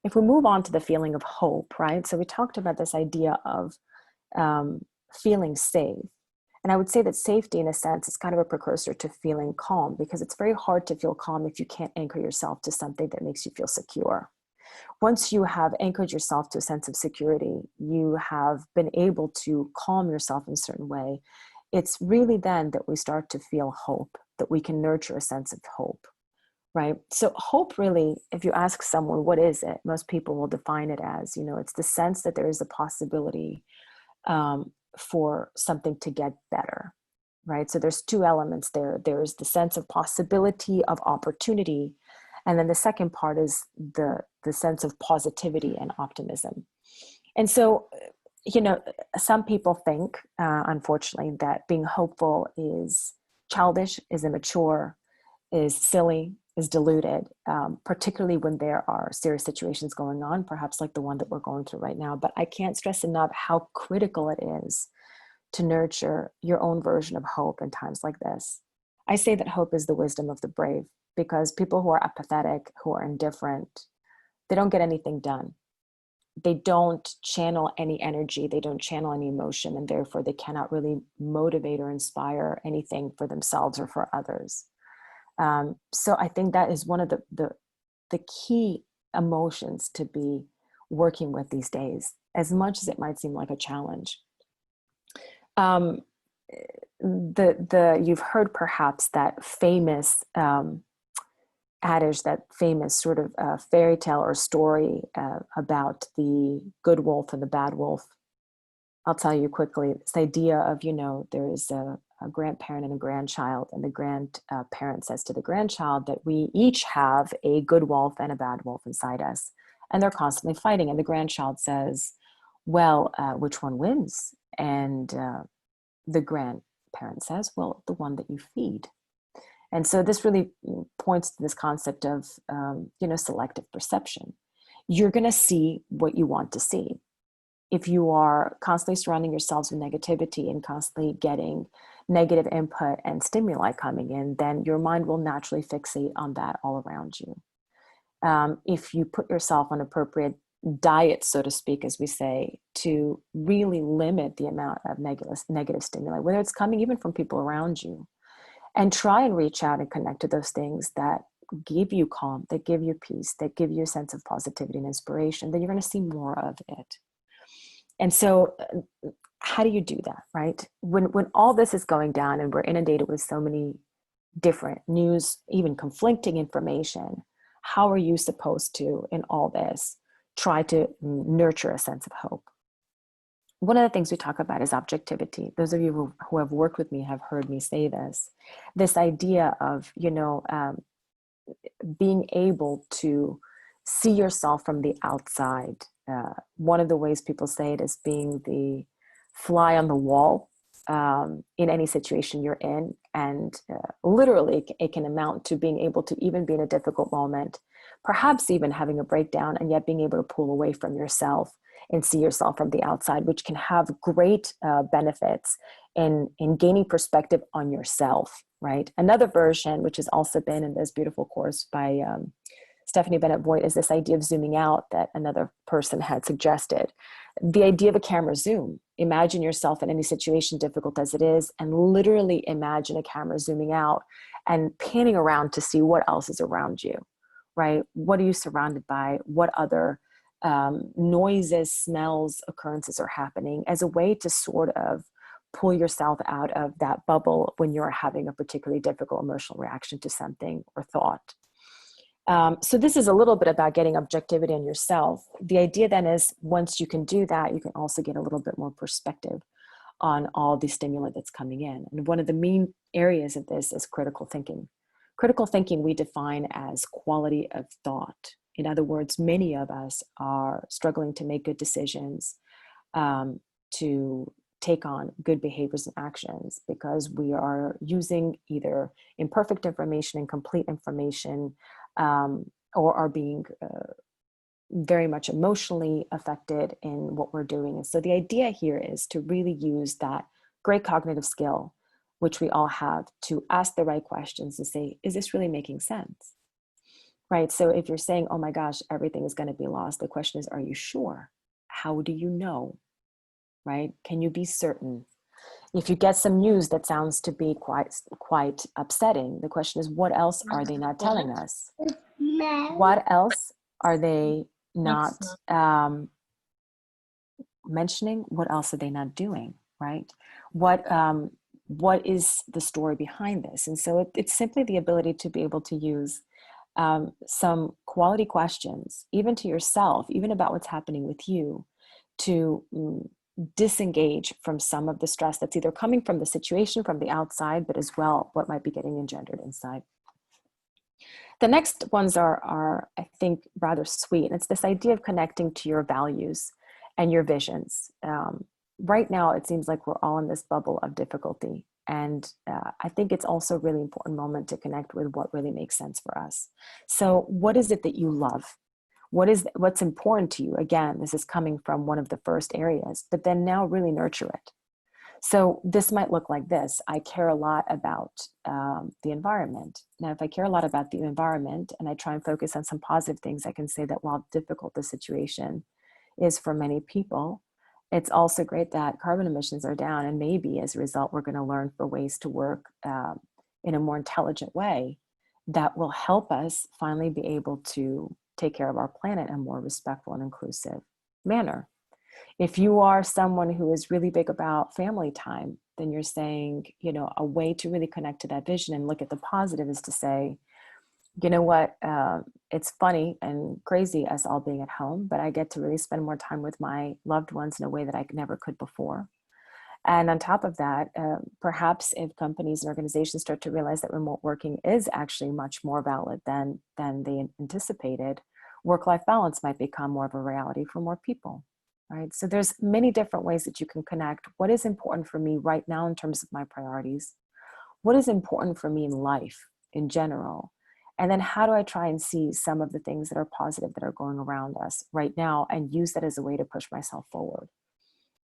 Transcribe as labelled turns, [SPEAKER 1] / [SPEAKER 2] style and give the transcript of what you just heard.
[SPEAKER 1] if we move on to the feeling of hope, right? So we talked about this idea of feeling safe. And I would say that safety, in a sense, is kind of a precursor to feeling calm, because it's very hard to feel calm if you can't anchor yourself to something that makes you feel secure. Once you have anchored yourself to a sense of security, you have been able to calm yourself in a certain way. It's really then that we start to feel hope, that we can nurture a sense of hope, right? So hope, really, if you ask someone, what is it? Most people will define it as, it's the sense that there is a possibility for something to get better, right? So there's two elements there. There's the sense of possibility, of opportunity. And then the second part is the sense of positivity and optimism. And so, some people think, unfortunately, that being hopeful is childish, is immature, is silly, is deluded, particularly when there are serious situations going on, perhaps like the one that we're going through right now. But I can't stress enough how critical it is to nurture your own version of hope in times like this. I say that hope is the wisdom of the brave, because people who are apathetic, who are indifferent, they don't get anything done. They don't channel any energy, they don't channel any emotion, and therefore they cannot really motivate or inspire anything for themselves or for others. So I think that is one of the key emotions to be working with these days, as much as it might seem like a challenge. You've heard perhaps that famous adage, that famous sort of fairy tale or story about the good wolf and the bad wolf. I'll tell you quickly, this idea of, there is a grandparent and a grandchild, and the grandparent says to the grandchild that we each have a good wolf and a bad wolf inside us, and they're constantly fighting. And the grandchild says, well, which one wins? And the grandparent says, well, the one that you feed. And so this really points to this concept of, selective perception. You're going to see what you want to see. If you are constantly surrounding yourselves with negativity and constantly getting negative input and stimuli coming in, then your mind will naturally fixate on that all around you. If you put yourself on appropriate diet, so to speak, as we say, to really limit the amount of negative stimuli, whether it's coming even from people around you, and try and reach out and connect to those things that give you calm, that give you peace, that give you a sense of positivity and inspiration, then you're going to see more of it. And so how do you do that, right? When all this is going down and we're inundated with so many different news, even conflicting information, how are you supposed to, in all this, try to nurture a sense of hope? One of the things we talk about is objectivity. Those of you who have worked with me have heard me say this idea of, being able to see yourself from the outside. One of the ways people say it is being the fly on the wall in any situation you're in. And literally, it can amount to being able to even be in a difficult moment, perhaps even having a breakdown, and yet being able to pull away from yourself and see yourself from the outside, which can have great benefits in gaining perspective on yourself, right? Another version, which has also been in this beautiful course by Stephanie Bennett Voigt, is this idea of zooming out that another person had suggested. The idea of a camera zoom. Imagine yourself in any situation, difficult as it is, and literally imagine a camera zooming out and panning around to see what else is around you, right? What are you surrounded by? What other noises, smells, occurrences are happening, as a way to sort of pull yourself out of that bubble when you're having a particularly difficult emotional reaction to something or thought. So this is a little bit about getting objectivity on yourself. The idea then is, once you can do that, you can also get a little bit more perspective on all the stimuli that's coming in. And one of the main areas of this is critical thinking. Critical thinking we define as quality of thought. In other words, many of us are struggling to make good decisions, to take on good behaviors and actions, because we are using either imperfect information, incomplete information, or are being very much emotionally affected in what we're doing. And so the idea here is to really use that great cognitive skill, which we all have, to ask the right questions and say, is this really making sense? right? So if you're saying, oh my gosh, everything is going to be lost, the question is, are you sure? How do you know, right? Can you be certain? If you get some news that sounds to be quite upsetting, the question is, what else are they not telling us? What else are they not mentioning? What else are they not doing, right? What is the story behind this? And so it's simply the ability to be able to use some quality questions, even to yourself, even about what's happening with you, to disengage from some of the stress that's either coming from the situation from the outside, but as well what might be getting engendered inside. The next ones are I think, rather sweet. And it's this idea of connecting to your values and your visions. Right now, it seems like we're all in this bubble of difficulty. And I think it's also a really important moment to connect with what really makes sense for us. So what is it that you love? What's important to you? Again, this is coming from one of the first areas, but then now really nurture it. So this might look like this. I care a lot about the environment. Now, if I care a lot about the environment and I try and focus on some positive things, I can say that while difficult the situation is for many people, it's also great that carbon emissions are down. And maybe as a result, we're going to learn for ways to work in a more intelligent way that will help us finally be able to take care of our planet in a more respectful and inclusive manner. If you are someone who is really big about family time, then you're saying, a way to really connect to that vision and look at the positive is to say, you know what, it's funny and crazy us all being at home, but I get to really spend more time with my loved ones in a way that I never could before. And on top of that, perhaps if companies and organizations start to realize that remote working is actually much more valid than they anticipated, work-life balance might become more of a reality for more people, right? So there's many different ways that you can connect. What is important for me right now in terms of my priorities? What is important for me in life in general? And then how do I try and see some of the things that are positive that are going around us right now and use that as a way to push myself forward?